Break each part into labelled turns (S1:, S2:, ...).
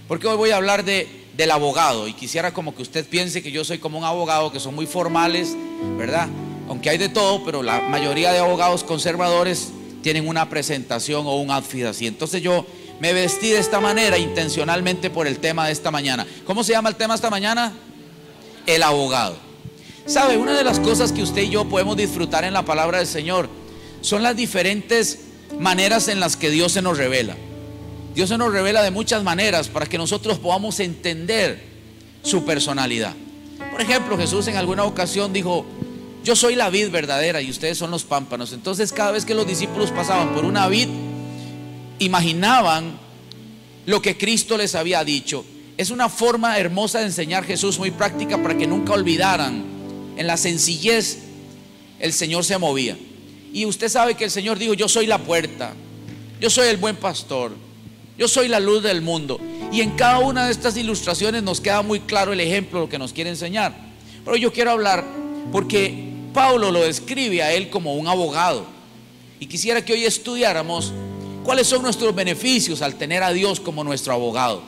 S1: Porque hoy voy a hablar del abogado, y quisiera como que usted piense que yo soy como un abogado, que son muy formales, ¿verdad? Aunque hay de todo, pero la mayoría de abogados conservadores tienen una presentación o un outfit así. Entonces yo me vestí de esta manera intencionalmente por el tema de esta mañana. ¿Cómo se llama el tema esta mañana? El abogado. ¿Sabe? Una de las cosas que usted y yo podemos disfrutar en la palabra del Señor son las diferentes maneras en las que Dios se nos revela. Dios se nos revela de muchas maneras para que nosotros podamos entender su personalidad. Por ejemplo, Jesús en alguna ocasión dijo: yo soy la vid verdadera y ustedes son los pámpanos. Entonces cada vez que los discípulos pasaban por una vid, imaginaban lo que Cristo les había dicho. Es una forma hermosa de enseñar Jesús, muy práctica, para que nunca olvidaran. En la sencillez el Señor se movía. Y usted sabe que el Señor dijo: yo soy la puerta, yo soy el buen pastor, yo soy la luz del mundo. Y en cada una de estas ilustraciones nos queda muy claro el ejemplo, lo que nos quiere enseñar. Pero yo quiero hablar porque Pablo lo describe a él como un abogado. Y quisiera que hoy estudiáramos cuáles son nuestros beneficios al tener a Dios como nuestro abogado,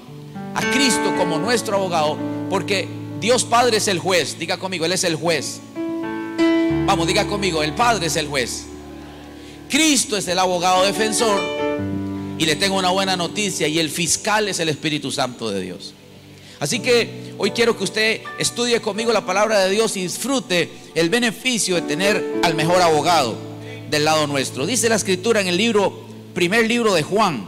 S1: a Cristo como nuestro abogado, porque Dios Padre es el juez. Diga conmigo, Él es el juez. Vamos, diga conmigo, el Padre es el juez, Cristo es el abogado defensor, y le tengo una buena noticia: y el fiscal es el Espíritu Santo de Dios. Así que hoy quiero que usted estudie conmigo la palabra de Dios y disfrute el beneficio de tener al mejor abogado del lado nuestro. Dice la Escritura en el primer libro de Juan,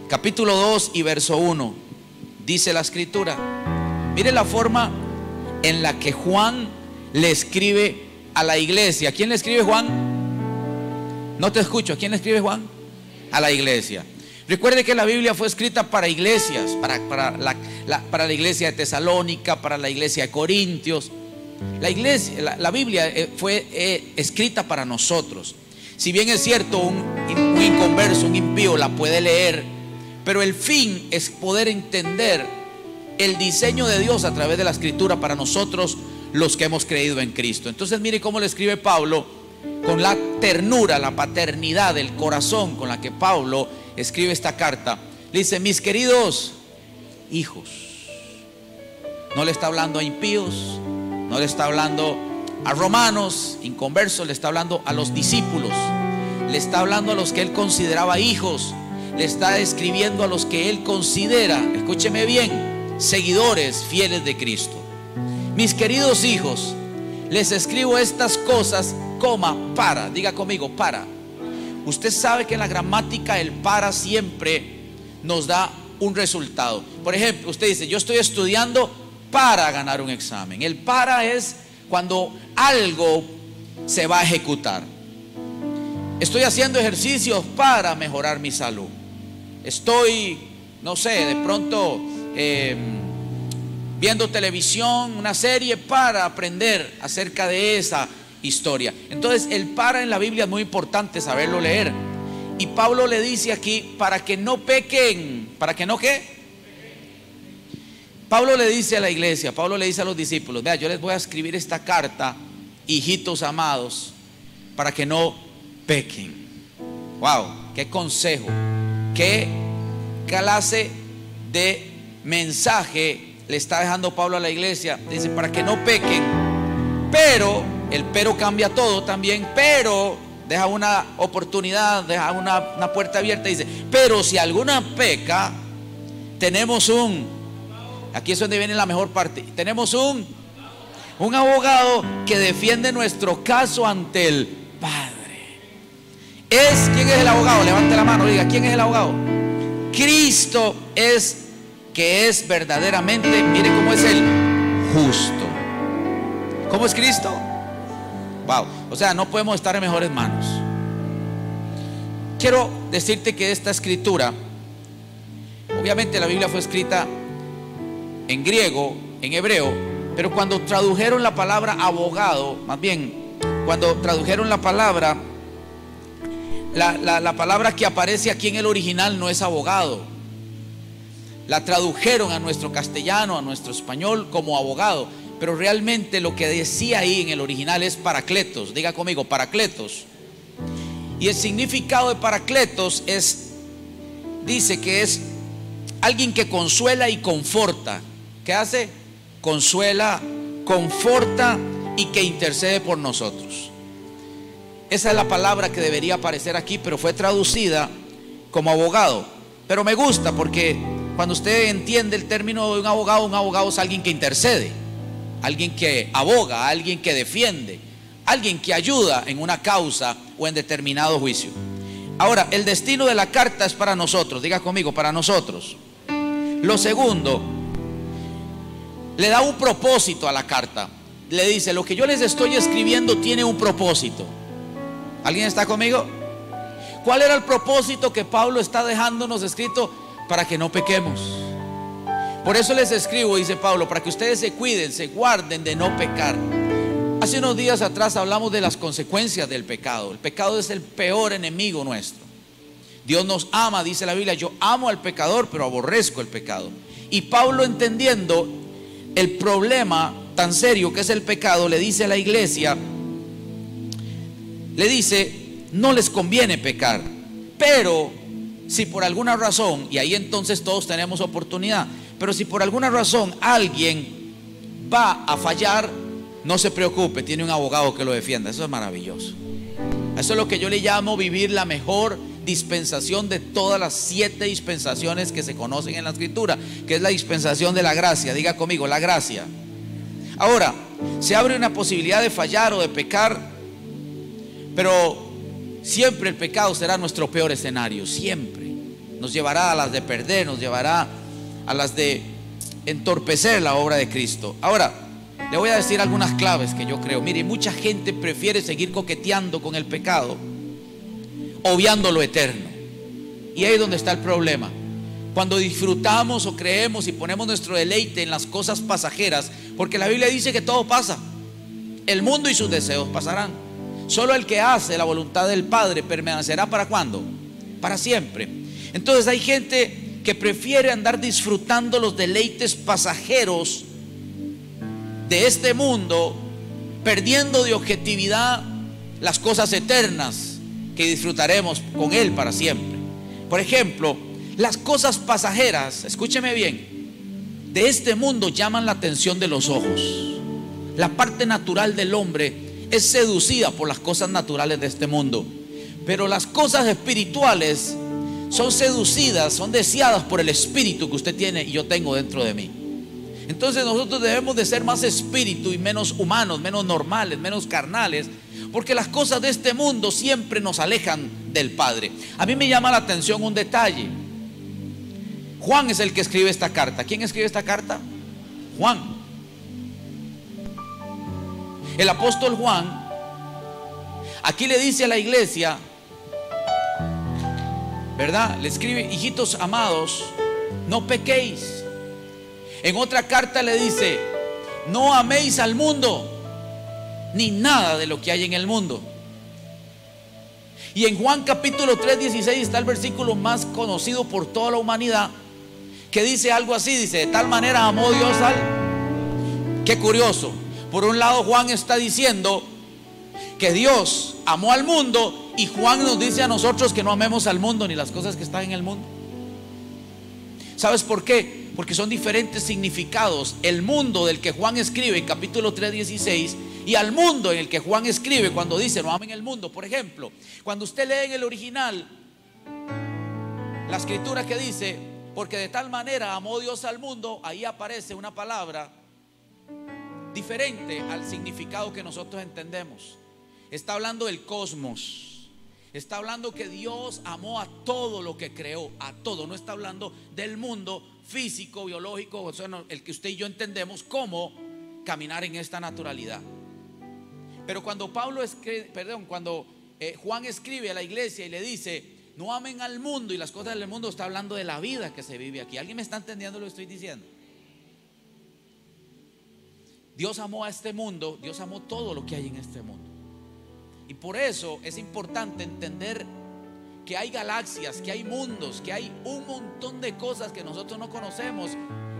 S1: capítulo 2 y verso 1. Dice la Escritura, mire la forma en la que Juan le escribe a la iglesia. ¿A quién le escribe Juan? No te escucho. ¿A quién le escribe Juan? A la iglesia. Recuerde que la Biblia fue escrita para iglesias, para la iglesia de Tesalónica, para la iglesia de Corintios. La Biblia fue escrita para nosotros. Si bien es cierto, un inconverso, un impío la puede leer, pero el fin es poder entender el diseño de Dios a través de la Escritura para nosotros, los que hemos creído en Cristo. Entonces mire cómo le escribe Pablo, con la ternura, la paternidad del corazón con la que Pablo escribe esta carta. Le dice: mis queridos hijos. No le está hablando a impíos, no le está hablando a romanos, inconversos, le está hablando a los discípulos, le está hablando a los que él consideraba hijos, le está escribiendo a los que él considera, escúcheme bien, seguidores fieles de Cristo. Mis queridos hijos, les escribo estas cosas, para, diga conmigo, para. Usted sabe que en la gramática el para siempre nos da un resultado. Por ejemplo, usted dice: yo estoy estudiando para ganar un examen. El para es cuando algo se va a ejecutar. Estoy haciendo ejercicios para mejorar mi salud. Estoy, no sé, de pronto viendo televisión, una serie, para aprender acerca de esa historia. Entonces el para en la Biblia es muy importante saberlo leer. Y Pablo le dice aquí: para que no pequen. ¿Para que no qué? Pablo le dice a la iglesia, Pablo le dice a los discípulos: vea, yo les voy a escribir esta carta, hijitos amados, para que no pequen. Wow, qué consejo, qué clase de mensaje le está dejando Pablo a la iglesia. Dice: para que no pequen. Pero el pero cambia todo también. Pero deja una oportunidad, deja una puerta abierta. Dice: pero si alguna peca, tenemos aquí es donde viene la mejor parte, tenemos un abogado que defiende nuestro caso ante el Padre. ¿Quién es el abogado? Levante la mano, diga: ¿quién es el abogado? Cristo es, que es verdaderamente, mire cómo es el justo. ¿Cómo es Cristo? Wow, o sea, no podemos estar en mejores manos. Quiero decirte que esta escritura, obviamente la Biblia fue escrita en griego, en hebreo, pero cuando tradujeron la palabra abogado, más bien, cuando tradujeron la palabra, la palabra que aparece aquí en el original no es abogado. La tradujeron a nuestro castellano, a nuestro español como abogado, pero realmente lo que decía ahí en el original es paracletos. Diga conmigo, paracletos. Y el significado de paracletos dice que es alguien que consuela y conforta. ¿Qué hace? Consuela, conforta y que intercede por nosotros. Esa es la palabra que debería aparecer aquí, pero fue traducida como abogado. Pero me gusta porque cuando usted entiende el término de un abogado es alguien que intercede, alguien que aboga, alguien que defiende, alguien que ayuda en una causa o en determinado juicio. Ahora, el destino de la carta es para nosotros. Diga conmigo, para nosotros. Lo segundo, le da un propósito a la carta. Le dice: lo que yo les estoy escribiendo tiene un propósito. ¿Alguien está conmigo? ¿Cuál era el propósito que Pablo está dejándonos escrito? Para que no pequemos. Por eso les escribo, dice Pablo, para que ustedes se cuiden, se guarden de no pecar. Hace unos días atrás hablamos de las consecuencias del pecado. El pecado es el peor enemigo nuestro. Dios nos ama, dice la Biblia: yo amo al pecador, pero aborrezco el pecado. Y Pablo, entendiendo el problema tan serio que es el pecado, le dice a la iglesia, le dice: no les conviene pecar, pero si por alguna razón, y ahí entonces todos tenemos oportunidad, pero si por alguna razón alguien va a fallar, no se preocupe, tiene un abogado que lo defienda. Eso es maravilloso. Eso es lo que yo le llamo vivir la mejor dispensación de todas las 7 dispensaciones que se conocen en la Escritura, que es la dispensación de la gracia. Diga conmigo, la gracia. Ahora, se abre una posibilidad de fallar o de pecar, pero siempre el pecado será nuestro peor escenario. Siempre nos llevará a las de perder, nos llevará a las de entorpecer la obra de Cristo. Ahora, le voy a decir algunas claves que yo creo. Mire, mucha gente prefiere seguir coqueteando con el pecado, obviando lo eterno. Y ahí es donde está el problema. Cuando disfrutamos o creemos y ponemos nuestro deleite en las cosas pasajeras, porque la Biblia dice que todo pasa. El mundo y sus deseos pasarán. Solo el que hace la voluntad del Padre permanecerá. ¿Para cuándo? Para siempre. Entonces hay gente que prefiere andar disfrutando los deleites pasajeros de este mundo, perdiendo de objetividad las cosas eternas que disfrutaremos con Él para siempre. Por ejemplo, las cosas pasajeras, escúcheme bien, de este mundo llaman la atención de los ojos. La parte natural del hombre es seducida por las cosas naturales de este mundo, pero las cosas espirituales son seducidas, son deseadas por el espíritu que usted tiene y yo tengo dentro de mí. Entonces nosotros debemos de ser más espíritu y menos humanos, menos normales, menos carnales, porque las cosas de este mundo siempre nos alejan del Padre. A mí me llama la atención un detalle. Juan es el que escribe esta carta. ¿Quién escribe esta carta? Juan. El apóstol Juan aquí le dice a la iglesia, ¿verdad? Le escribe: hijitos amados, no pequéis. En otra carta le dice: no améis al mundo ni nada de lo que hay en el mundo. Y en Juan capítulo 3:16 está el versículo más conocido por toda la humanidad, que dice algo así, dice: de tal manera amó Dios al... Qué curioso. Por un lado Juan está diciendo que Dios amó al mundo, y Juan nos dice a nosotros que no amemos al mundo ni las cosas que están en el mundo. ¿Sabes por qué? Porque son diferentes significados. El mundo del que Juan escribe en capítulo 3:16 y al mundo en el que Juan escribe cuando dice no amen el mundo. Por ejemplo, cuando usted lee en el original la escritura que dice: porque de tal manera amó Dios al mundo, ahí aparece una palabra diferente al significado que nosotros entendemos. Está hablando del cosmos. Está hablando que Dios amó a todo lo que creó, a todo. No está hablando del mundo físico, biológico, o sea, el que usted y yo entendemos cómo caminar en esta naturalidad. Pero cuando Juan escribe a la iglesia y le dice no amen al mundo y las cosas del mundo, está hablando de la vida que se vive aquí. ¿Alguien me está entendiendo lo que estoy diciendo? Dios amó a este mundo, Dios amó todo lo que hay en este mundo. Y por eso es importante entender que hay galaxias, que hay mundos, que hay un montón de cosas que nosotros no conocemos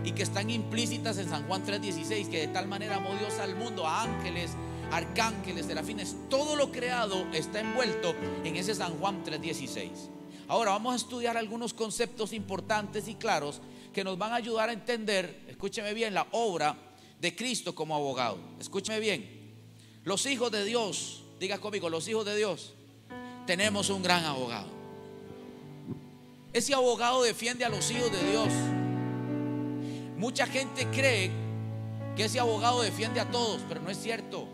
S1: y que están implícitas en San Juan 3:16, que de tal manera amó Dios al mundo, a ángeles, arcángeles, serafines, todo lo creado está envuelto en ese San Juan 3:16. Ahora vamos a estudiar algunos conceptos importantes y claros que nos van a ayudar a entender, escúcheme bien, la obra de Cristo como abogado. Escúcheme bien, los hijos de Dios, diga conmigo, los hijos de Dios, tenemos un gran abogado. Ese abogado defiende a los hijos de Dios. Mucha gente cree que ese abogado defiende a todos, pero no es cierto.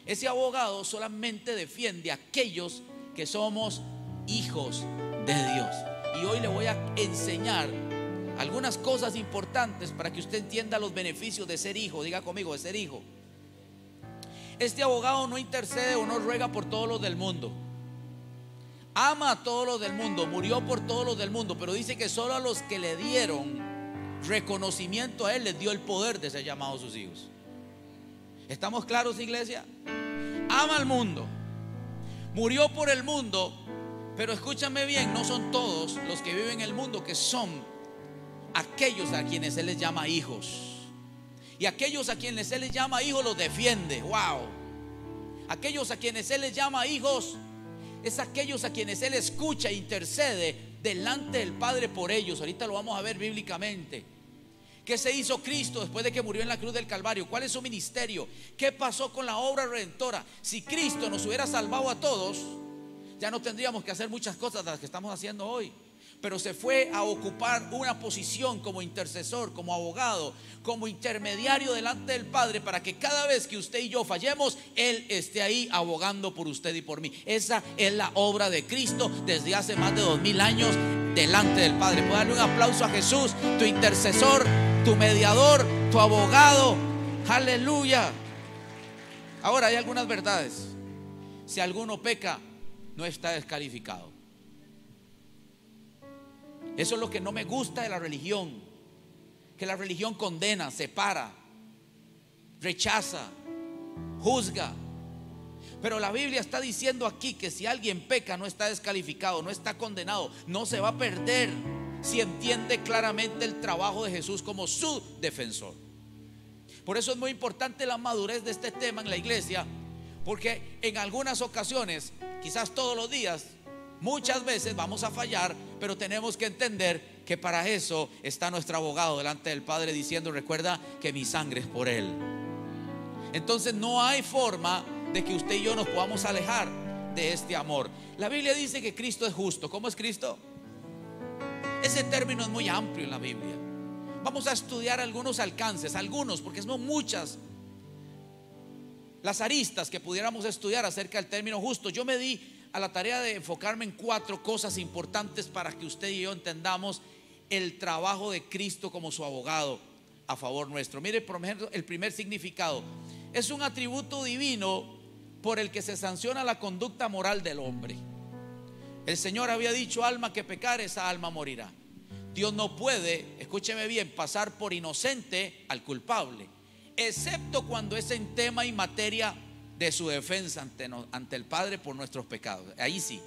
S1: Ese abogado solamente defiende a aquellos que somos hijos de Dios. Y hoy le voy a enseñar algunas cosas importantes para que usted entienda los beneficios de ser hijo. Diga conmigo, de ser hijo. Este abogado no intercede o no ruega por todos los del mundo. Ama a todos los del mundo, murió por todos los del mundo, pero dice que solo a los que le dieron reconocimiento a Él les dio el poder de ser llamados sus hijos. ¿Estamos claros, iglesia? Ama al mundo, murió por el mundo, pero escúchame bien, no son todos los que viven en el mundo que son aquellos a quienes Él les llama hijos. Y aquellos a quienes Él les llama hijos los defiende. Wow. Aquellos a quienes Él les llama hijos es aquellos a quienes Él escucha e intercede delante del Padre por ellos. Ahorita lo vamos a ver bíblicamente. ¿Qué se hizo Cristo después de que murió en la cruz del Calvario? ¿Cuál es su ministerio? ¿Qué pasó con la obra redentora? Si Cristo nos hubiera salvado a todos, ya no tendríamos que hacer muchas cosas de las que estamos haciendo hoy. Pero se fue a ocupar una posición como intercesor, como abogado, como intermediario delante del Padre, para que cada vez que usted y yo fallemos, Él esté ahí abogando por usted y por mí. Esa es la obra de Cristo desde hace más de 2000 años delante del Padre. Puedo darle un aplauso a Jesús, tu intercesor, tu mediador, tu abogado. Aleluya. Ahora hay algunas verdades. Si alguno peca, no está descalificado. Eso es lo que no me gusta de la religión, que la religión condena, separa, rechaza, juzga. Pero la Biblia está diciendo aquí que si alguien peca no está descalificado, no está condenado, no se va a perder si entiende claramente el trabajo de Jesús como su defensor. Por eso es muy importante la madurez de este tema en la iglesia, porque en algunas ocasiones, quizás todos los días, muchas veces vamos a fallar, pero tenemos que entender que para eso está nuestro abogado delante del Padre diciendo: recuerda que mi sangre es por Él. Entonces no hay forma de que usted y yo nos podamos alejar de este amor. La Biblia dice que Cristo es justo. ¿Cómo es Cristo? Ese término es muy amplio en la Biblia. Vamos a estudiar algunos alcances, algunos, porque son muchas las aristas que pudiéramos estudiar acerca del término justo. Yo me di a la tarea de enfocarme en 4 cosas importantes para que usted y yo entendamos el trabajo de Cristo como su abogado a favor nuestro. Mire, por ejemplo, el primer significado es un atributo divino por el que se sanciona la conducta moral del hombre. El Señor había dicho: alma que pecare, esa alma morirá. Dios no puede, escúcheme bien, pasar por inocente al culpable, excepto cuando es en tema y materia de su defensa ante el Padre por nuestros pecados. Ahí sí.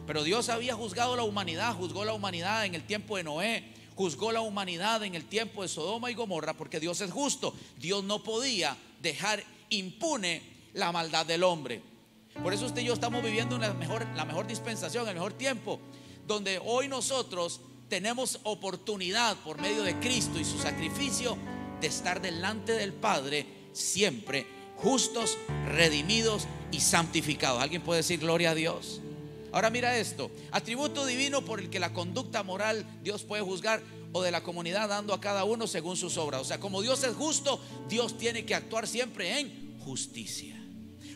S1: Pero Dios había juzgado la humanidad, juzgó la humanidad en el tiempo de Noé, juzgó la humanidad en el tiempo de Sodoma y Gomorra, porque Dios es justo. Dios no podía dejar impune la maldad del hombre. Por eso usted y yo estamos viviendo la mejor dispensación, el mejor tiempo, donde hoy nosotros tenemos oportunidad por medio de Cristo y su sacrificio de estar delante del Padre siempre justos, redimidos y santificados. ¿Alguien puede decir gloria a Dios? Ahora mira esto: atributo divino por el que la conducta moral Dios puede juzgar o de la comunidad, dando a cada uno según sus obras. O sea, como Dios es justo, Dios tiene que actuar siempre en justicia.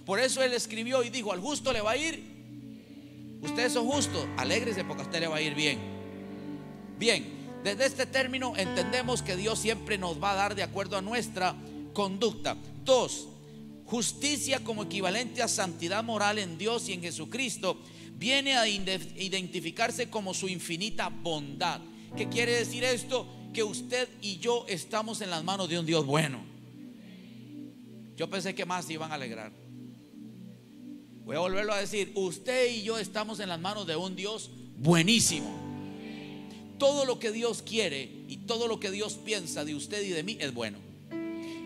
S1: Por eso Él escribió y dijo: al justo le va a ir. Ustedes son justos, alégrese porque a usted le va a ir bien. Bien, desde este término entendemos que Dios siempre nos va a dar de acuerdo a nuestra conducta. 2. Justicia como equivalente a santidad moral en Dios y en Jesucristo viene a identificarse como su infinita bondad. ¿Qué quiere decir esto? Que usted y yo estamos en las manos de un Dios bueno. Yo pensé que más se iban a alegrar. Voy a volverlo a decir: usted y yo estamos en las manos de un Dios buenísimo. Todo lo que Dios quiere y todo lo que Dios piensa de usted y de mí es bueno.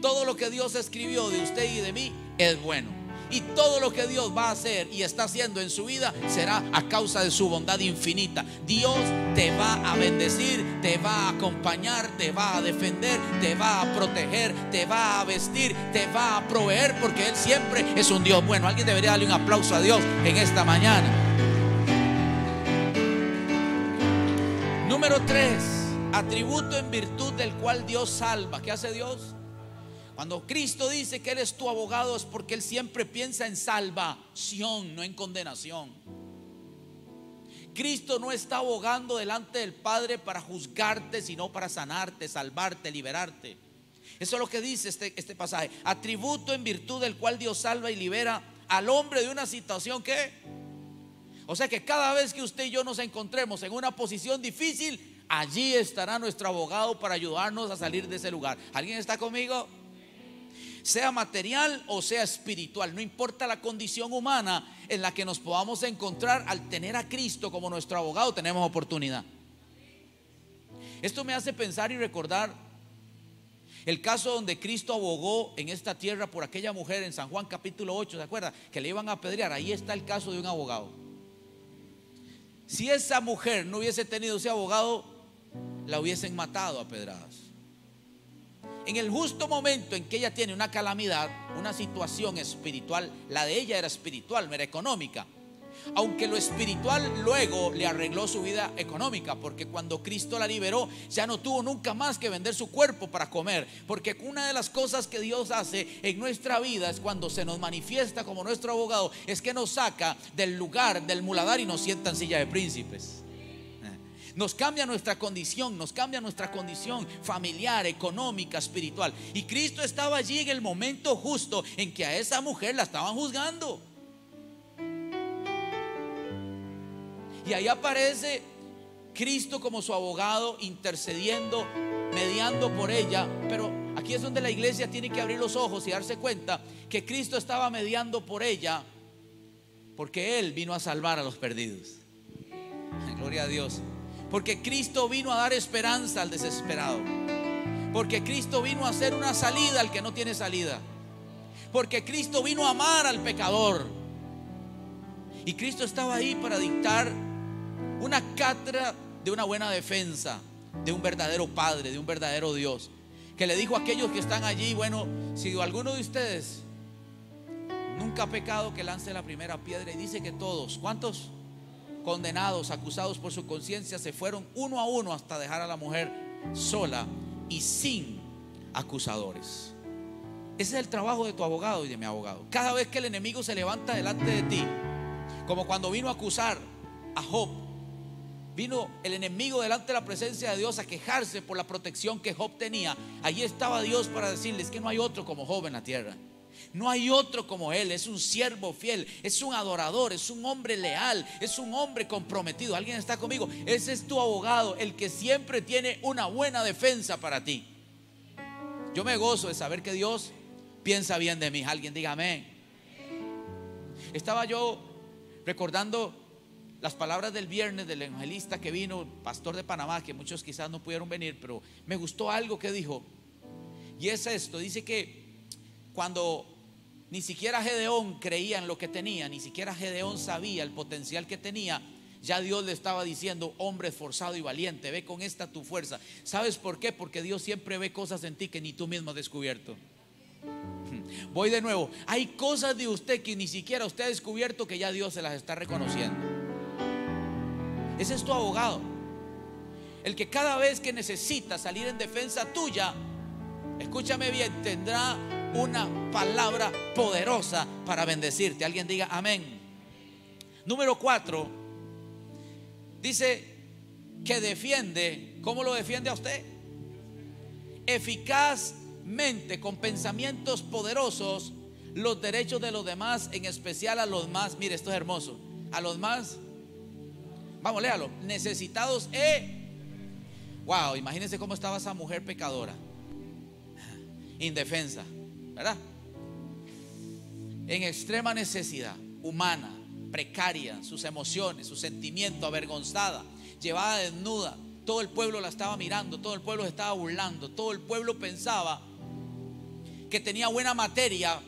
S1: todo lo que Dios escribió de usted y de mí es bueno. Y todo lo que Dios va a hacer y está haciendo en su vida será a causa de su bondad infinita. Dios te va a bendecir, te va a acompañar, te va a defender, te va a proteger, te va a vestir, te va a proveer, porque Él siempre es un Dios bueno. Alguien debería darle un aplauso a Dios en esta mañana. Número 3, atributo en virtud del cual Dios salva. ¿Qué hace Dios? Cuando Cristo dice que Él es tu abogado, es porque Él siempre piensa en salvación, no en condenación. Cristo no está abogando delante del Padre para juzgarte, sino para sanarte, salvarte, liberarte. Eso es lo que dice este pasaje. Atributo en virtud del cual Dios salva y libera al hombre de una situación que... O sea que cada vez que usted y yo nos encontremos en una posición difícil, allí estará nuestro abogado para ayudarnos a salir de ese lugar. ¿Alguien está conmigo? Sea material o sea espiritual, no importa la condición humana en la que nos podamos encontrar, al tener a Cristo como nuestro abogado tenemos oportunidad. Esto me hace pensar y recordar el caso donde Cristo abogó en esta tierra por aquella mujer en San Juan capítulo 8, ¿se acuerda? Que le iban a apedrear. Ahí está el caso de un abogado. Si esa mujer no hubiese tenido ese abogado, la hubiesen matado a pedradas. En el justo momento en que ella tiene una calamidad, una situación espiritual, la de ella era espiritual, no era económica. Aunque lo espiritual luego le arregló su vida económica, porque cuando Cristo la liberó, ya no tuvo nunca más que vender su cuerpo para comer. Porque una de las cosas que Dios hace en nuestra vida es cuando se nos manifiesta como nuestro abogado, es que nos saca del lugar del muladar y nos sienta en silla de príncipes. Nos cambia nuestra condición, nos cambia nuestra condición familiar, económica, espiritual. Y Cristo estaba allí en el momento justo en que a esa mujer la estaban juzgando. Y ahí aparece Cristo como su abogado, intercediendo, mediando por ella. Pero aquí es donde la iglesia tiene que abrir los ojos y darse cuenta que Cristo estaba mediando por ella, porque Él vino a salvar a los perdidos. Gloria a Dios. Porque Cristo vino a dar esperanza al desesperado. Porque Cristo vino a hacer una salida al que no tiene salida. Porque Cristo vino a amar al pecador. Y Cristo estaba ahí para dictar una cátedra de una buena defensa, de un verdadero Padre, de un verdadero Dios, que le dijo a aquellos que están allí: bueno, si alguno de ustedes nunca ha pecado, que lance la primera piedra. Y dice que todos, ¿cuántos? Condenados, acusados por su conciencia, se fueron uno a uno hasta dejar a la mujer sola y sin acusadores. Ese es el trabajo de tu abogado y de mi abogado. Cada vez que el enemigo se levanta delante de ti, como cuando vino a acusar a Job, vino el enemigo delante de la presencia de Dios a quejarse por la protección que Job tenía. Allí estaba Dios para decirles que no hay otro como Job en la tierra. No hay otro como él. Es un siervo fiel, es un adorador, es un hombre leal, es un hombre comprometido. ¿Alguien está conmigo? Ese es tu abogado, el que siempre tiene una buena defensa para ti. Yo me gozo de saber que Dios piensa bien de mí. Alguien diga amén. Estaba yo recordando las palabras del viernes del evangelista que vino, pastor de Panamá, que muchos quizás no pudieron venir, pero me gustó algo que dijo. Y es esto: dice que cuando ni siquiera Gedeón creía en lo que tenía, ni siquiera Gedeón sabía el potencial que tenía, ya Dios le estaba diciendo: hombre esforzado y valiente, ve con esta tu fuerza. ¿Sabes por qué? Porque Dios siempre ve cosas en ti que ni tú mismo has descubierto. Voy de nuevo: hay cosas de usted que ni siquiera usted ha descubierto, que ya Dios se las está reconociendo. Ese es tu abogado, el que cada vez que necesita salir en defensa tuya, escúchame bien, tendrá una palabra poderosa para bendecirte. Alguien diga amén. Número 4, dice que defiende. ¿Cómo lo defiende a usted? Eficazmente, con pensamientos poderosos, los derechos de los demás, en especial a los más, mire, esto es hermoso, a los más, vamos, léalo, necesitados. Wow, imagínense cómo estaba esa mujer pecadora, indefensa, ¿verdad? En extrema necesidad humana, precaria, sus emociones, sus sentimientos, avergonzada, llevada desnuda. Todo el pueblo la estaba mirando, todo el pueblo se estaba burlando, todo el pueblo pensaba que tenía buena materia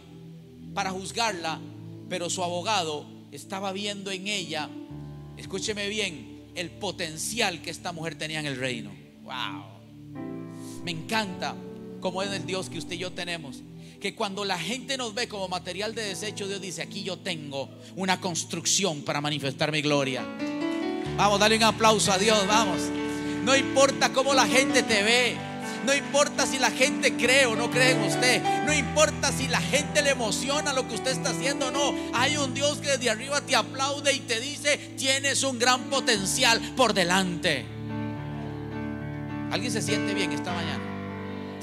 S1: para juzgarla, pero su abogado estaba viendo en ella, escúcheme bien, el potencial que esta mujer tenía en el reino. Wow. Me encanta cómo es el Dios que usted y yo tenemos, que cuando la gente nos ve como material de desecho, Dios dice: aquí yo tengo una construcción para manifestar mi gloria. Vamos, dale un aplauso a Dios, vamos. No importa cómo la gente te ve, no importa si la gente cree o no cree en usted, no importa si la gente le emociona lo que usted está haciendo o no. Hay un Dios que desde arriba te aplaude y te dice: tienes un gran potencial por delante. ¿Alguien se siente bien esta mañana?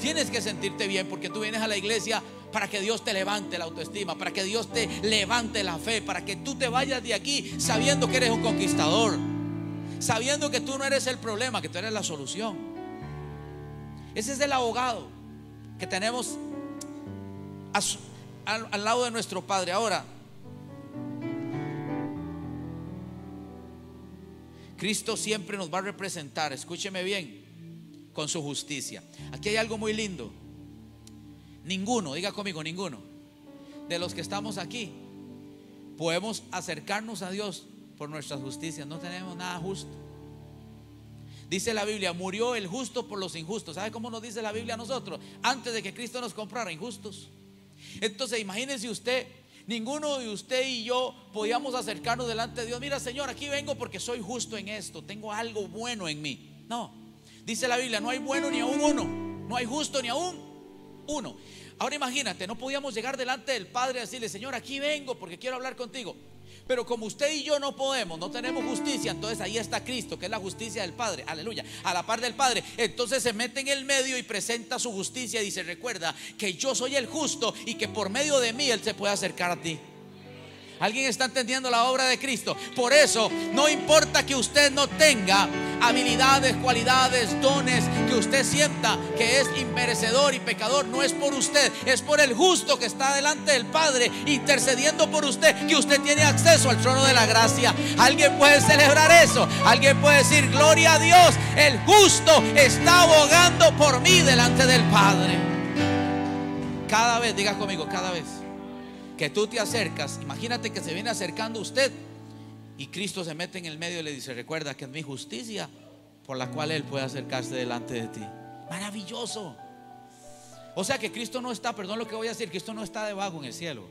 S1: Tienes que sentirte bien, porque tú vienes a la iglesia para que Dios te levante la autoestima, para que Dios te levante la fe, para que tú te vayas de aquí sabiendo que eres un conquistador, sabiendo que tú no eres el problema, que tú eres la solución. Ese es el abogado que tenemos al lado de nuestro Padre. Ahora, Cristo siempre nos va a representar, escúcheme bien, con su justicia. Aquí hay algo muy lindo. Ninguno, diga conmigo, ninguno de los que estamos aquí podemos acercarnos a Dios por nuestras justicias. No tenemos nada justo. Dice la Biblia: murió el justo por los injustos. ¿Sabe cómo nos dice la Biblia a nosotros? Antes de que Cristo nos comprara, injustos. Entonces imagínense usted, ninguno de usted y yo podíamos acercarnos delante de Dios: mira, Señor, aquí vengo porque soy justo en esto, tengo algo bueno en mí. No, dice la Biblia: no hay bueno ni aún uno, no hay justo ni aún uno. Ahora imagínate, no podíamos llegar delante del Padre y decirle: Señor, aquí vengo porque quiero hablar contigo. Pero como usted y yo no podemos, no tenemos justicia, entonces ahí está Cristo, que es la justicia del Padre, aleluya, a la par del Padre. Entonces se mete en el medio y presenta su justicia y dice: recuerda que yo soy el justo y que por medio de mí Él se puede acercar a ti. ¿Alguien está entendiendo la obra de Cristo? Por eso no importa que usted no tenga habilidades, cualidades, dones, que usted sienta que es inmerecedor y pecador, no es por usted, es por el justo que está delante del Padre intercediendo por usted, que usted tiene acceso al trono de la gracia. Alguien puede celebrar eso, alguien puede decir: gloria a Dios, el justo está abogando por mí delante del Padre. Cada vez, diga conmigo, cada vez que tú te acercas, imagínate que se viene acercando usted y Cristo se mete en el medio y le dice: recuerda que es mi justicia por la cual Él puede acercarse delante de ti. Maravilloso. O sea que Cristo no está, perdón lo que voy a decir, Cristo no está debajo en el cielo.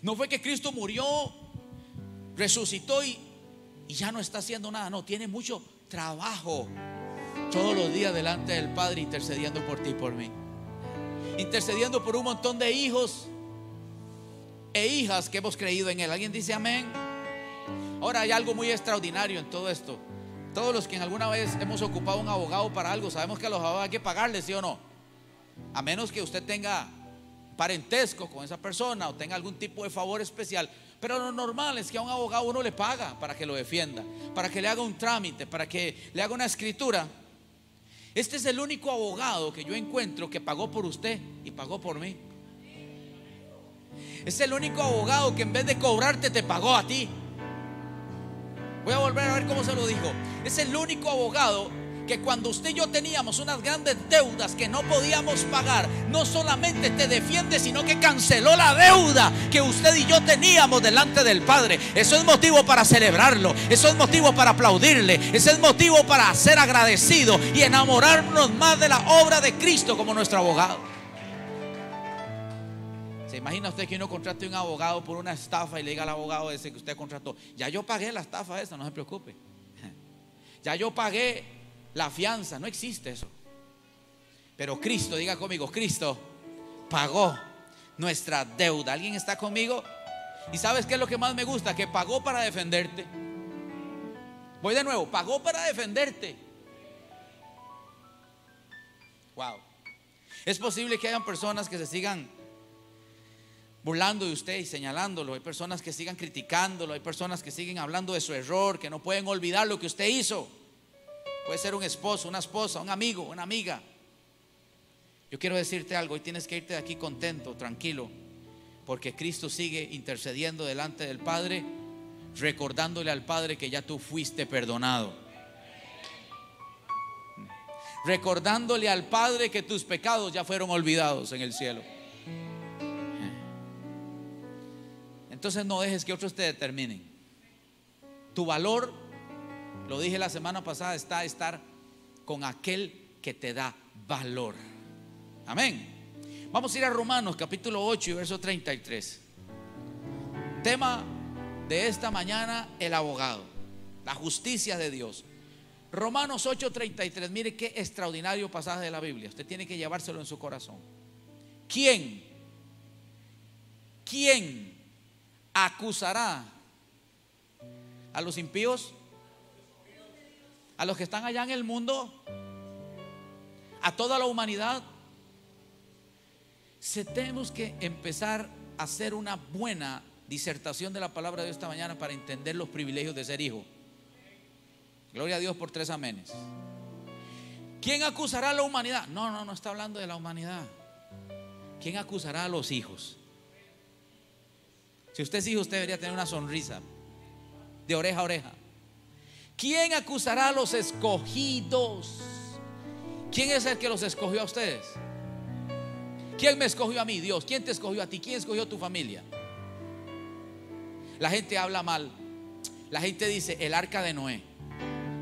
S1: No fue que Cristo murió, resucitó y ya no está haciendo nada. No, tiene mucho trabajo todos los días delante del Padre, intercediendo por ti y por mí, intercediendo por un montón de hijos e hijas que hemos creído en Él. ¿Alguien dice amén? Ahora, hay algo muy extraordinario en todo esto. Todos los que en alguna vez hemos ocupado un abogado para algo, sabemos que a los abogados hay que pagarles, ¿sí o no? A menos que usted tenga parentesco con esa persona o tenga algún tipo de favor especial. Pero lo normal es que a un abogado uno le paga para que lo defienda, para que le haga un trámite, para que le haga una escritura. Este es el único abogado que yo encuentro que pagó por usted y pagó por mí. Es el único abogado que en vez de cobrarte te pagó a ti. Voy a volver a ver cómo se lo dijo. Es el único abogado que cuando usted y yo teníamos unas grandes deudas que no podíamos pagar, no solamente te defiende, sino que canceló la deuda que usted y yo teníamos delante del Padre. Eso es motivo para celebrarlo, eso es motivo para aplaudirle, ese es motivo para ser agradecido y enamorarnos más de la obra de Cristo como nuestro abogado. ¿Se imagina usted que uno contrate un abogado por una estafa y le diga al abogado ese que usted contrató: ya yo pagué la estafa esa, no se preocupe, ya yo pagué la fianza? No existe eso. Pero Cristo, diga conmigo, Cristo pagó nuestra deuda. ¿Alguien está conmigo? ¿Y sabes qué es lo que más me gusta? Que pagó para defenderte. Voy de nuevo, pagó para defenderte. Wow. Es posible que hayan personas que se sigan burlando de usted y señalándolo. Hay personas que sigan criticándolo. Hay personas que siguen hablando de su error, que no pueden olvidar lo que usted hizo. Puede ser un esposo, una esposa, un amigo, una amiga. Yo quiero decirte algo: hoy tienes que irte de aquí contento, tranquilo, porque Cristo sigue intercediendo delante del Padre, recordándole al Padre que ya tú fuiste perdonado. recordándole al Padre que tus pecados ya fueron olvidados en el cielo. Entonces no dejes que otros te determinen. Tu valor, lo dije la semana pasada, está estar con aquel que te da valor. Amén. Vamos a ir a Romanos capítulo 8 y verso 33. Tema de esta mañana: el abogado, la justicia de Dios. Romanos 8:33. Mire qué extraordinario pasaje de la Biblia. Usted tiene que llevárselo en su corazón. ¿Quién acusará a los impíos? A los que están allá en el mundo, a toda la humanidad. Tenemos que empezar a hacer una buena disertación de la palabra de Dios esta mañana para entender los privilegios de ser hijo. Gloria a Dios por 3 amenes. ¿Quién acusará a la humanidad? No está hablando de la humanidad. ¿Quién acusará a los hijos? Si usted es hijo, usted debería tener una sonrisa de oreja a oreja. ¿Quién acusará a los escogidos? ¿Quién es el que los escogió a ustedes? ¿Quién me escogió a mí? Dios. ¿Quién te escogió a ti? ¿Quién escogió a tu familia? La gente habla mal. La gente dice el arca de Noé.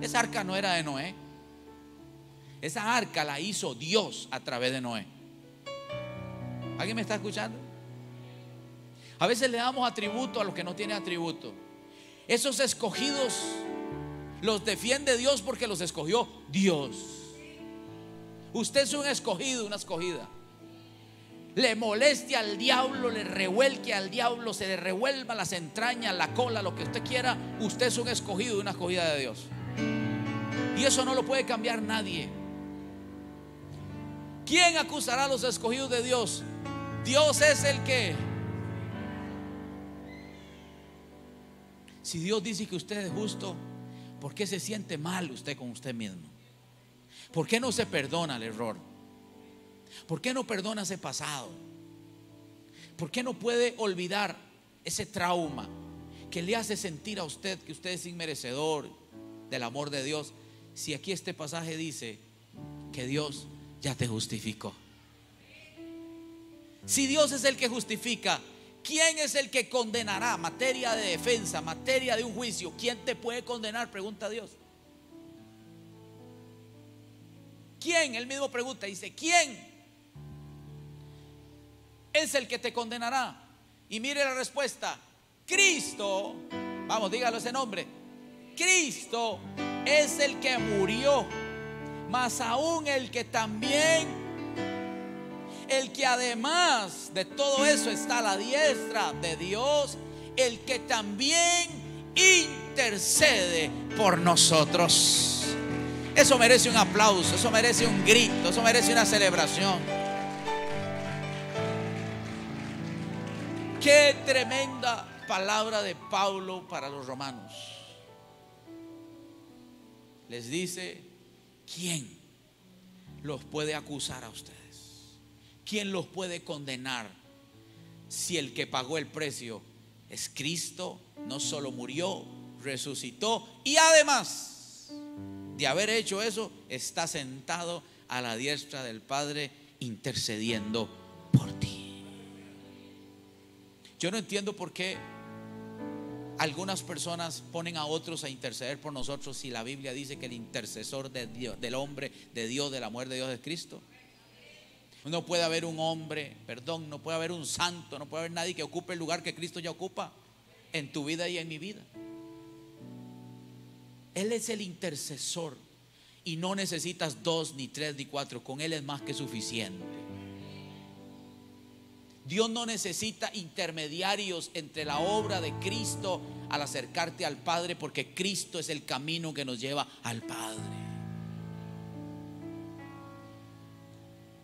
S1: Esa arca no era de Noé. Esa arca la hizo Dios a través de Noé. ¿Alguien me está escuchando? A veces le damos atributo a los que no tienen atributo. Esos escogidos los defiende Dios porque los escogió Dios. Usted es un escogido, una escogida. Le moleste al diablo, le revuelque al diablo, se le revuelva las entrañas, la cola, lo que usted quiera. Usted es un escogido y una escogida de Dios. Y eso no lo puede cambiar nadie. ¿Quién acusará a los escogidos de Dios? Dios es el que. Si Dios dice que usted es justo, ¿por qué se siente mal usted con usted mismo? ¿Por qué no se perdona el error? ¿Por qué no perdona ese pasado? ¿Por qué no puede olvidar ese trauma que le hace sentir a usted que usted es inmerecedor del amor de Dios? Si aquí este pasaje dice que Dios ya te justificó. Si Dios es el que justifica, ¿quién es el que condenará? Materia de defensa, materia de un juicio. ¿Quién te puede condenar? Pregunta Dios. ¿Quién? Él mismo pregunta, dice, ¿quién es el que te condenará? Y mire la respuesta: Cristo. Vamos, dígalo ese nombre. Cristo es el que murió, mas aún el que también, el que además de todo eso está a la diestra de Dios, el que también intercede por nosotros. Eso merece un aplauso, eso merece un grito, eso merece una celebración. Qué tremenda palabra de Pablo para los romanos. Les dice: ¿quién los puede acusar a ustedes? ¿Quién los puede condenar? Si el que pagó el precio es Cristo, no solo murió, resucitó y además de haber hecho eso, está sentado a la diestra del Padre intercediendo por ti. Yo no entiendo por qué algunas personas ponen a otros a interceder por nosotros si la Biblia dice que el intercesor de Dios, del hombre, de Dios, de la mujer de Dios es Cristo. No puede haber un hombre, no puede haber un santo, no puede haber nadie que ocupe el lugar que Cristo ya ocupa en tu vida y en mi vida. Él es el intercesor y no necesitas 2, ni 3, ni 4. Con Él es más que suficiente. Dios no necesita intermediarios entre la obra de Cristo al acercarte al Padre, porque Cristo es el camino que nos lleva al Padre.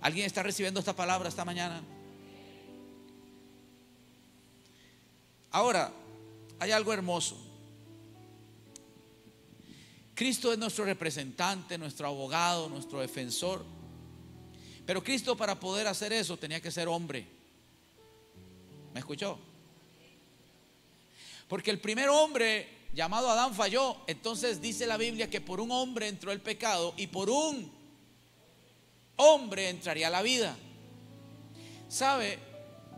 S1: ¿Alguien está recibiendo esta palabra esta mañana? Ahora, hay algo hermoso. Cristo es nuestro representante, nuestro abogado, nuestro defensor. Pero Cristo, para poder hacer eso, tenía que ser hombre. ¿Me escuchó? Porque el primer hombre, llamado Adán, falló. Entonces dice la Biblia que por un hombre entró el pecado y por un hombre entraría a la vida. ¿Sabe?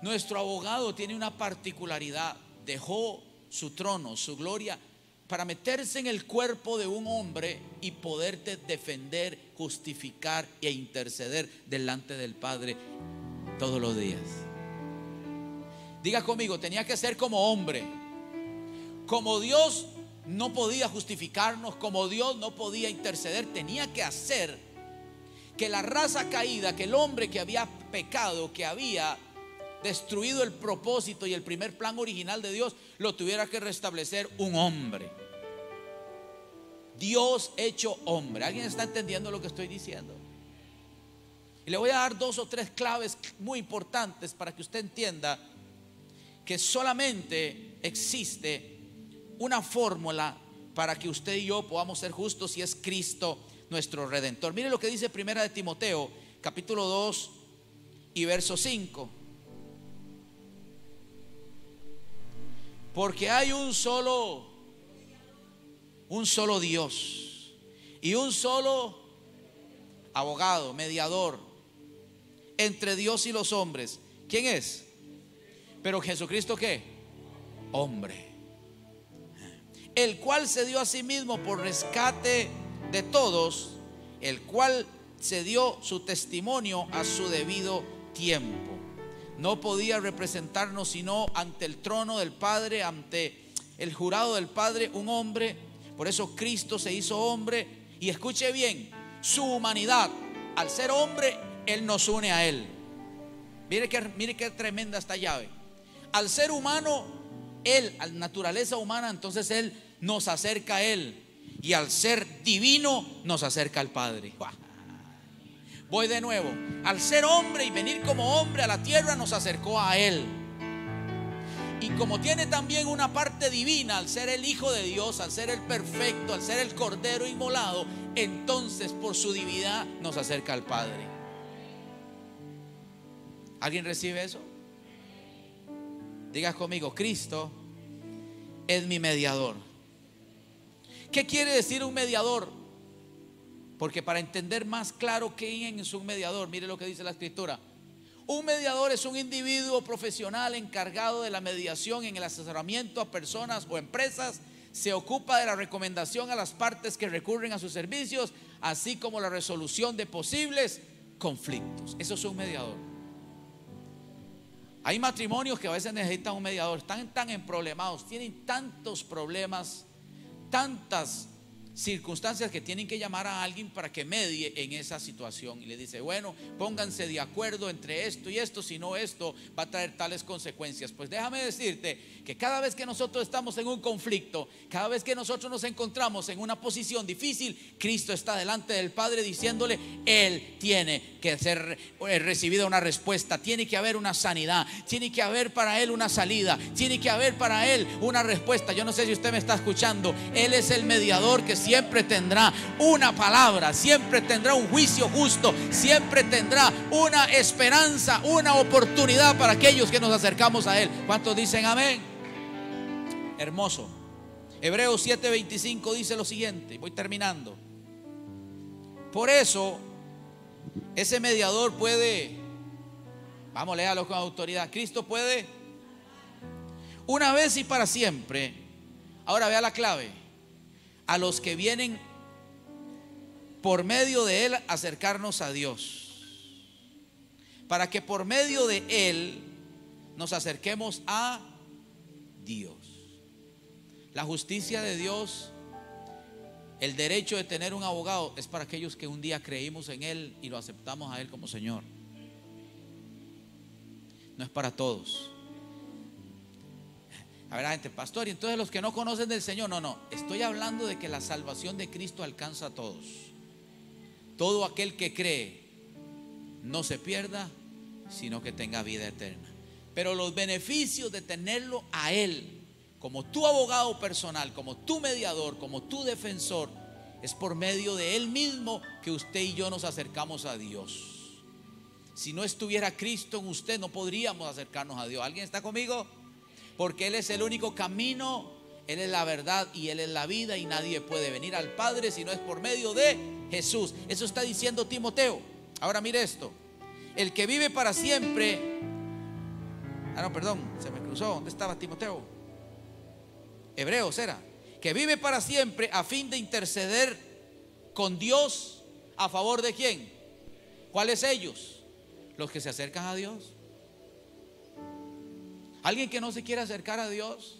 S1: Nuestro abogado tiene una particularidad. Dejó su trono, su gloria, para meterse en el cuerpo de un hombre y poderte defender, justificar e interceder delante del Padre todos los días. Diga conmigo, tenía que ser como hombre. Como Dios no podía justificarnos, como Dios no podía interceder, tenía que hacer que la raza caída, que el hombre que había pecado, que había destruido el propósito y el primer plan original de Dios, lo tuviera que restablecer un hombre. Dios hecho hombre. ¿Alguien está entendiendo lo que estoy diciendo? Y le voy a dar 2 o 3 claves muy importantes para que usted entienda que solamente existe una fórmula para que usted y yo podamos ser justos, y es Cristo nuestro Redentor. Mire lo que dice Primera de Timoteo, capítulo 2 y verso 5. Porque hay un solo Dios y un solo abogado, mediador entre Dios y los hombres. ¿Quién es? Pero Jesucristo, ¿qué? Hombre. El cual se dio a sí mismo por rescate de todos, el cual se dio su testimonio a su debido tiempo. No podía representarnos sino ante el trono del Padre, ante el jurado del Padre, un hombre. Por eso Cristo se hizo hombre. Y escuche bien, su humanidad, al ser hombre, Él nos une a Él. Mire qué tremenda esta llave. Al ser humano, Él, a la naturaleza humana, entonces Él nos acerca a Él. Y al ser divino, nos acerca al Padre. Voy de nuevo. Al ser hombre y venir como hombre a la tierra, nos acercó a Él. Y como tiene también una parte divina, al ser el Hijo de Dios, al ser el perfecto, al ser el Cordero inmolado, entonces por su divinidad nos acerca al Padre. ¿Alguien recibe eso? Diga conmigo, Cristo es mi mediador. ¿Qué quiere decir un mediador? Porque para entender más claro quién es un mediador, mire lo que dice la Escritura. Un mediador es un individuo profesional encargado de la mediación en el asesoramiento a personas o empresas. Se ocupa de la recomendación a las partes que recurren a sus servicios, así como la resolución de posibles conflictos. Eso es un mediador. Hay matrimonios que a veces necesitan un mediador, están tan emproblemados, tienen tantos problemas, tantas circunstancias que tienen que llamar a alguien para que medie en esa situación. Y le dice, bueno, pónganse de acuerdo entre esto y esto, si no esto va a traer tales consecuencias. Pues déjame decirte que cada vez que nosotros estamos en un conflicto, cada vez que nosotros nos encontramos en una posición difícil, Cristo está delante del Padre diciéndole, Él tiene que ser recibida una respuesta, tiene que haber una sanidad, tiene que haber para Él una salida, tiene que haber para Él una respuesta. Yo no sé si usted me está escuchando. Él es el mediador que siempre tendrá una palabra, siempre tendrá un juicio justo, siempre tendrá una esperanza, una oportunidad para aquellos que nos acercamos a Él. ¿Cuántos dicen amén? Hermoso. Hebreos 7:25 dice lo siguiente, voy terminando. Por eso ese mediador puede, vamos, léalo con autoridad. Cristo puede una vez y para siempre. Ahora vea la clave. A los que vienen por medio de Él acercarnos a Dios, para que por medio de Él nos acerquemos a Dios. La justicia de Dios, el derecho de tener un abogado, es para aquellos que un día creímos en Él y lo aceptamos a Él como Señor. No es para todos. A ver, gente, pastor, y entonces los que no conocen del Señor, no, estoy hablando de que la salvación de Cristo alcanza a todos. Todo aquel que cree no se pierda, sino que tenga vida eterna. Pero los beneficios de tenerlo a Él como tu abogado personal, como tu mediador, como tu defensor, es por medio de Él mismo que usted y yo nos acercamos a Dios. Si no estuviera Cristo en usted, no podríamos acercarnos a Dios. ¿Alguien está conmigo? Porque Él es el único camino, Él es la verdad y Él es la vida, y nadie puede venir al Padre si no es por medio de Jesús. Eso está diciendo Timoteo. Ahora mire esto. El que vive para siempre. No, perdón, se me cruzó. ¿Dónde estaba Timoteo? Hebreos era. Que vive para siempre a fin de interceder con Dios a favor de ¿quién? ¿Cuáles ellos? Los que se acercan a Dios. Alguien que no se quiere acercar a Dios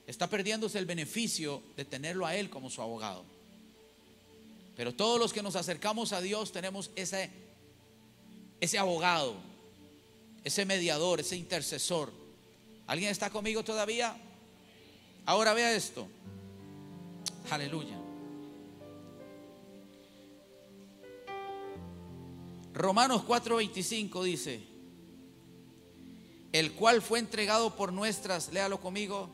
S1: está perdiéndose el beneficio de tenerlo a Él como su abogado. Pero todos los que nos acercamos a Dios tenemos ese abogado, ese mediador, ese intercesor. ¿Alguien está conmigo todavía? Ahora vea esto. Aleluya. Romanos 4:25 dice: el cual fue entregado por nuestras, léalo conmigo,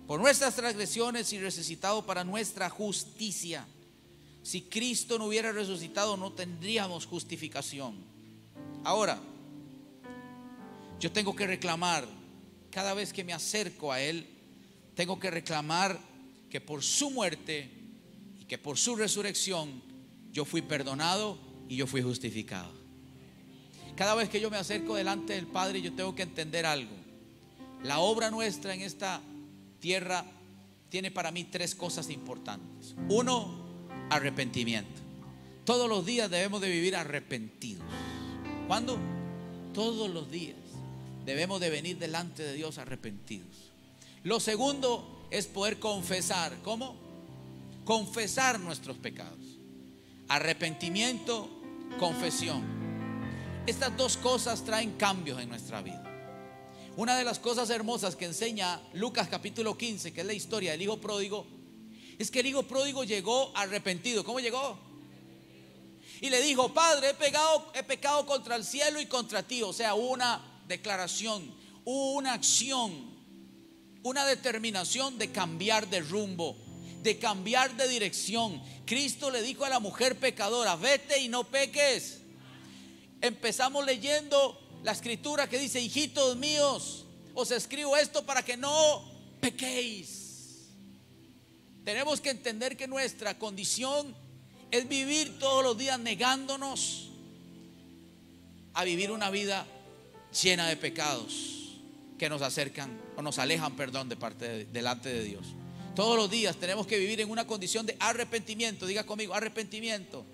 S1: por nuestras transgresiones y resucitado para nuestra justicia. Si Cristo no hubiera resucitado, no tendríamos justificación. Ahora, yo tengo que reclamar, cada vez que me acerco a Él, tengo que reclamar que por su muerte y que por su resurrección yo fui perdonado y yo fui justificado. Cada vez que yo me acerco delante del Padre, yo tengo que entender algo. La obra nuestra en esta tierra tiene para mí tres cosas importantes. Uno, arrepentimiento. Todos los días debemos de vivir arrepentidos. ¿Cuándo? Todos los días debemos de venir delante de Dios arrepentidos. Lo segundo es poder confesar. ¿Cómo? Confesar nuestros pecados. Arrepentimiento, confesión. Estas dos cosas traen cambios en nuestra vida. Una de las cosas hermosas que enseña Lucas capítulo 15, que es la historia del hijo pródigo, es que el hijo pródigo llegó arrepentido. ¿Cómo llegó? Y le dijo: Padre, he pecado contra el cielo y contra ti. O sea, una declaración, una acción, una determinación de cambiar de rumbo, de cambiar de dirección. Cristo le dijo a la mujer pecadora: vete y no peques. Empezamos leyendo la escritura que dice: hijitos míos, os escribo esto para que no pequéis. Tenemos que entender que nuestra condición es vivir todos los días negándonos a vivir una vida llena de pecados que nos acercan o nos alejan, perdón, delante de Dios. Todos los días tenemos que vivir en una condición de arrepentimiento. Diga conmigo: arrepentimiento.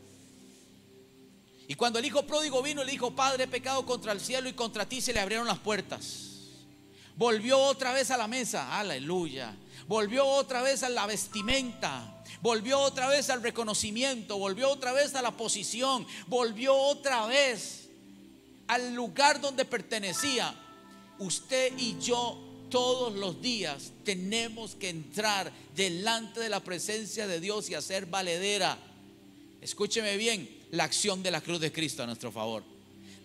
S1: Y cuando el hijo pródigo vino y le dijo: Padre, he pecado contra el cielo y contra ti, se le abrieron las puertas. Volvió otra vez a la mesa, aleluya. Volvió otra vez a la vestimenta. Volvió otra vez al reconocimiento. Volvió otra vez a la posición. Volvió otra vez al lugar donde pertenecía. Usted y yo todos los días tenemos que entrar delante de la presencia de Dios y hacer valedera, escúcheme bien, la acción de la cruz de Cristo a nuestro favor.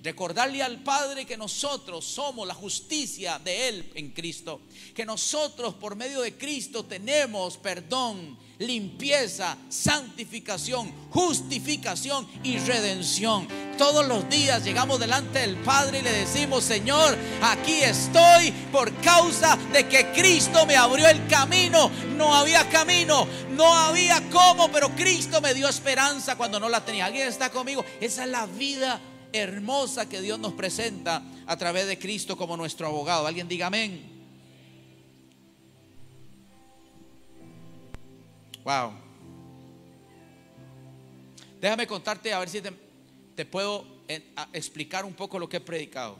S1: Recordarle al Padre que nosotros somos la justicia de Él en Cristo, que nosotros por medio de Cristo tenemos perdón, limpieza, santificación, justificación y redención. Todos los días llegamos delante del Padre y le decimos: Señor, aquí estoy por causa de que Cristo me abrió el camino. No había camino, no había cómo, pero Cristo me dio esperanza cuando no la tenía. ¿Alguien está conmigo? Esa es la vida hermosa que Dios nos presenta a través de Cristo como nuestro abogado. Alguien diga amén. Wow. Déjame contarte a ver si te puedo explicar un poco lo que he predicado.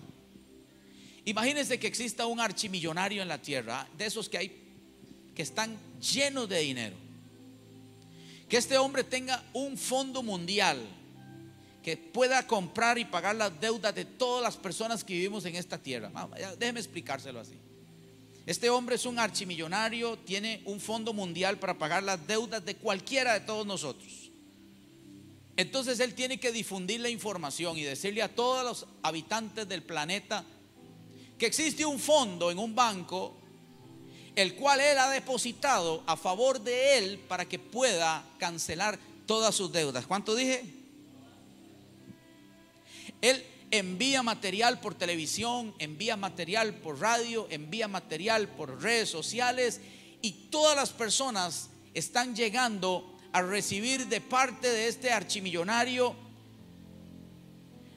S1: Imagínense que exista un archimillonario en la tierra, de esos que hay que están llenos de dinero. Que este hombre tenga un fondo mundial que pueda comprar y pagar las deudas de todas las personas que vivimos en esta tierra. Déjeme explicárselo así. Este hombre es un archimillonario, tiene un fondo mundial para pagar las deudas de cualquiera de todos nosotros. Entonces él tiene que difundir la información y decirle a todos los habitantes del planeta que existe un fondo en un banco, el cual él ha depositado a favor de él para que pueda cancelar todas sus deudas. ¿Cuánto dije? Él envía material por televisión, envía material por radio, envía material por redes sociales, y todas las personas están llegando a recibir de parte de este archimillonario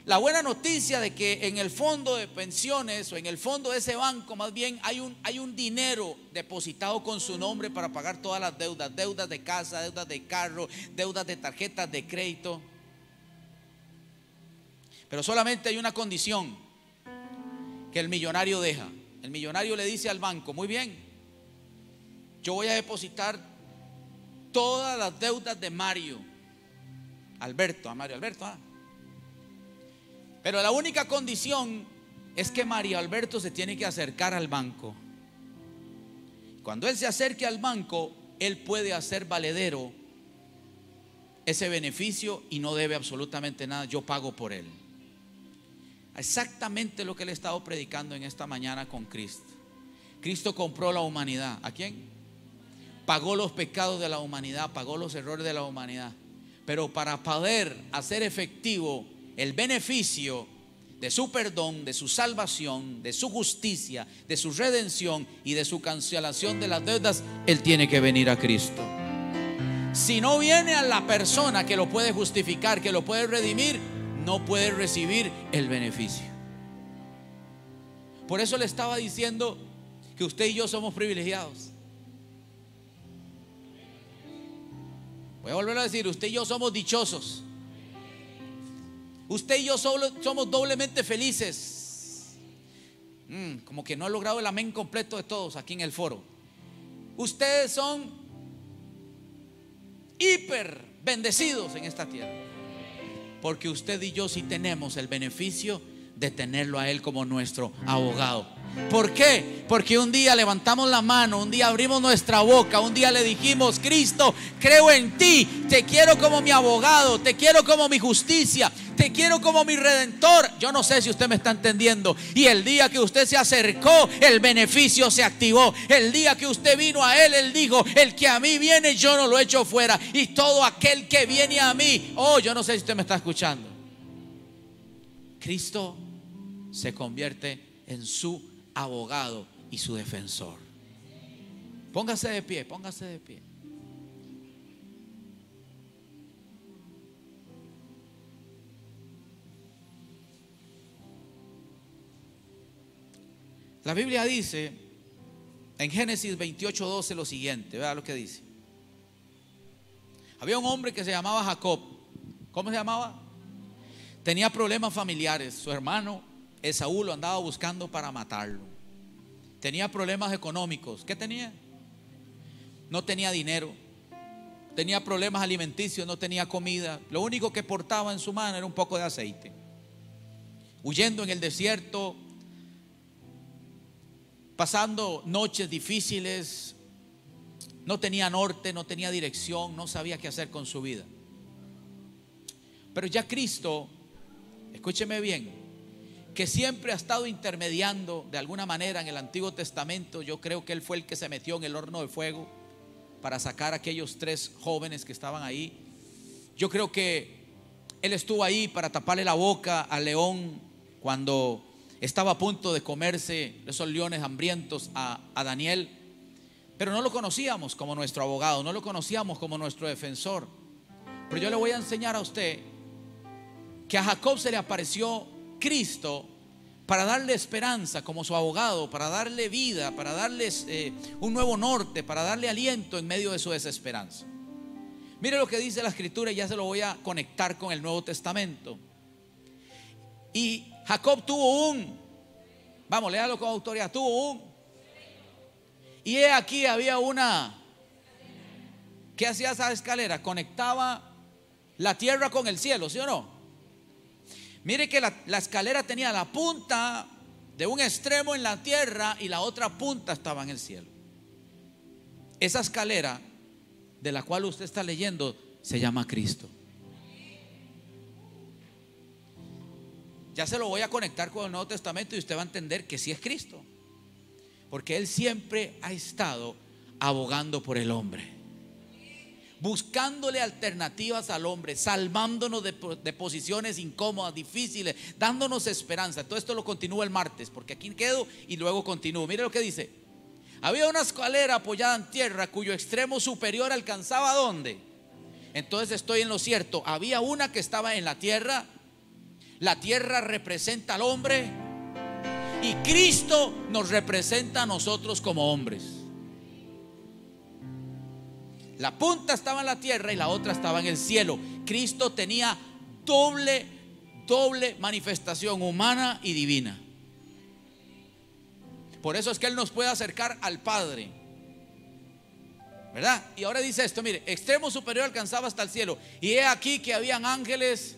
S1: la buena noticia de que en el fondo de pensiones, o en el fondo de ese banco más bien, hay un dinero depositado con su nombre para pagar todas las deudas, deudas de casa, deudas de carro, deudas de tarjetas de crédito. Pero solamente hay una condición que el millonario deja. El millonario le dice al banco: muy bien, yo voy a depositar todas las deudas de Mario Alberto, pero la única condición es que Mario Alberto se tiene que acercar al banco. Cuando él se acerque al banco, él puede hacer valedero ese beneficio y no debe absolutamente nada. Yo pago por él. Exactamente lo que le he estado predicando en esta mañana con Cristo. Cristo compró la humanidad. ¿A quién? Pagó los pecados de la humanidad, pagó los errores de la humanidad. Pero para poder hacer efectivo el beneficio de su perdón, de su salvación, de su justicia, de su redención y de su cancelación de las deudas, él tiene que venir a Cristo. Si no viene a la persona que lo puede justificar, que lo puede redimir, no puede recibir el beneficio. Por eso le estaba diciendo que usted y yo somos privilegiados. Voy a volver a decir: usted y yo somos dichosos. Usted y yo somos doblemente felices. Como que no he logrado el amén completo de todos aquí en el foro. Ustedes son hiper bendecidos en esta tierra, porque usted y yo sí tenemos el beneficio de tenerlo a él como nuestro abogado. ¿Por qué? Porque un día levantamos la mano, un día abrimos nuestra boca, un día le dijimos: Cristo, creo en ti, te quiero como mi abogado, te quiero como mi justicia, te quiero como mi redentor. Yo no sé si usted me está entendiendo. Y el día que usted se acercó, el beneficio se activó. El día que usted vino a él, él dijo: el que a mí viene, yo no lo echo fuera. Y todo aquel que viene a mí, yo no sé si usted me está escuchando. Cristo se convierte en su abogado y su defensor. Póngase de pie, póngase de pie. La Biblia dice en Génesis 28:12 lo siguiente. Vea lo que dice. Había un hombre que se llamaba Jacob. ¿Cómo se llamaba? Tenía problemas familiares. Su hermano Esaú lo andaba buscando para matarlo. Tenía problemas económicos. ¿Qué tenía? No tenía dinero. Tenía problemas alimenticios, no tenía comida. Lo único que portaba en su mano era un poco de aceite. Huyendo en el desierto, pasando noches difíciles. No tenía norte, no tenía dirección, no sabía qué hacer con su vida. Pero ya Cristo, escúcheme bien, que siempre ha estado intermediando de alguna manera en el Antiguo Testamento. Yo creo que él fue el que se metió en el horno de fuego para sacar a aquellos 3 jóvenes que estaban ahí. Yo creo que él estuvo ahí para taparle la boca al león cuando estaba a punto de comerse esos leones hambrientos a Daniel. Pero no lo conocíamos como nuestro abogado, no lo conocíamos como nuestro defensor. Pero yo le voy a enseñar a usted que a Jacob se le apareció Cristo para darle esperanza como su abogado, para darle vida, para darles un nuevo norte, para darle aliento en medio de su desesperanza. Mire lo que dice la Escritura, y ya se lo voy a conectar con el Nuevo Testamento. Y Jacob tuvo vamos, léalo con autoridad, y he aquí había una, ¿qué hacía esa escalera? Conectaba la tierra con el cielo, ¿sí o no? Mire que la escalera tenía la punta de un extremo en la tierra y la otra punta estaba en el cielo. Esa escalera de la cual usted está leyendo se llama Cristo. Ya se lo voy a conectar con el Nuevo Testamento y usted va a entender que sí es Cristo, porque Él siempre ha estado abogando por el hombre, buscándole alternativas al hombre, salvándonos de posiciones incómodas, difíciles, dándonos esperanza. Todo esto lo continúa el martes, porque aquí quedo y luego continúo. Mire lo que dice: había una escalera apoyada en tierra cuyo extremo superior alcanzaba ¿dónde? entonces estoy en lo cierto. Había una que estaba en la tierra representa al hombre y Cristo nos representa a nosotros como hombres. La punta estaba en la tierra y la otra estaba en el cielo. Cristo tenía doble manifestación humana y divina. Por eso es que Él nos puede acercar al Padre, ¿verdad? Y ahora dice esto, mire, extremo superior alcanzaba hasta el cielo. Y he aquí que habían ángeles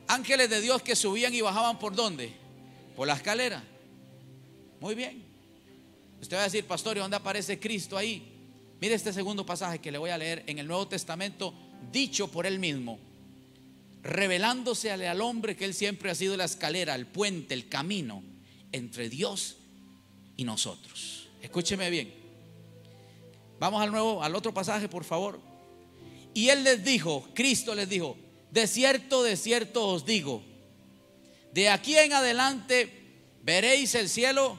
S1: de Dios que subían y bajaban. ¿Por dónde? Por la escalera. Muy bien. Usted va a decir, pastor, ¿y dónde aparece Cristo ahí? Mire este segundo pasaje que le voy a leer en el Nuevo Testamento, dicho por Él mismo, revelándose al hombre que Él siempre ha sido la escalera, el puente, el camino entre Dios y nosotros. Escúcheme bien. Vamos al otro pasaje, por favor. Y Él les dijo, Cristo les dijo, de cierto os digo, de aquí en adelante veréis el cielo.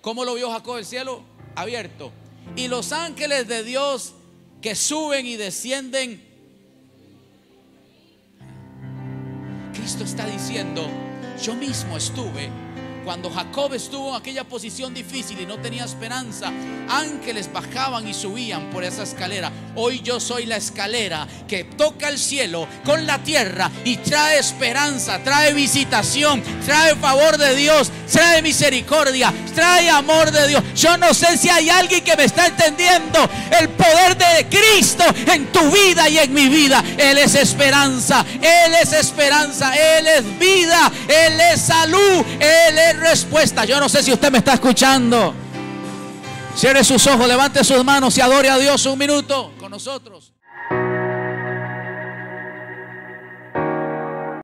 S1: ¿Cómo lo vio Jacob el cielo? Abierto. Y los ángeles de Dios que suben y descienden. Cristo está diciendo, yo mismo estuve. Cuando Jacob estuvo en aquella posición difícil y no tenía esperanza, ángeles bajaban y subían por esa escalera. Hoy yo soy la escalera que toca el cielo con la tierra y trae esperanza, trae visitación, trae favor de Dios, trae misericordia, trae amor de Dios. Yo no sé si hay alguien que me está entendiendo el poder de Cristo en tu vida y en mi vida. Él es esperanza, Él es esperanza, Él es vida, Él es salud, Él es respuesta. Yo no sé si usted me está escuchando. Cierre sus ojos, levante sus manos y adore a Dios un minuto con nosotros.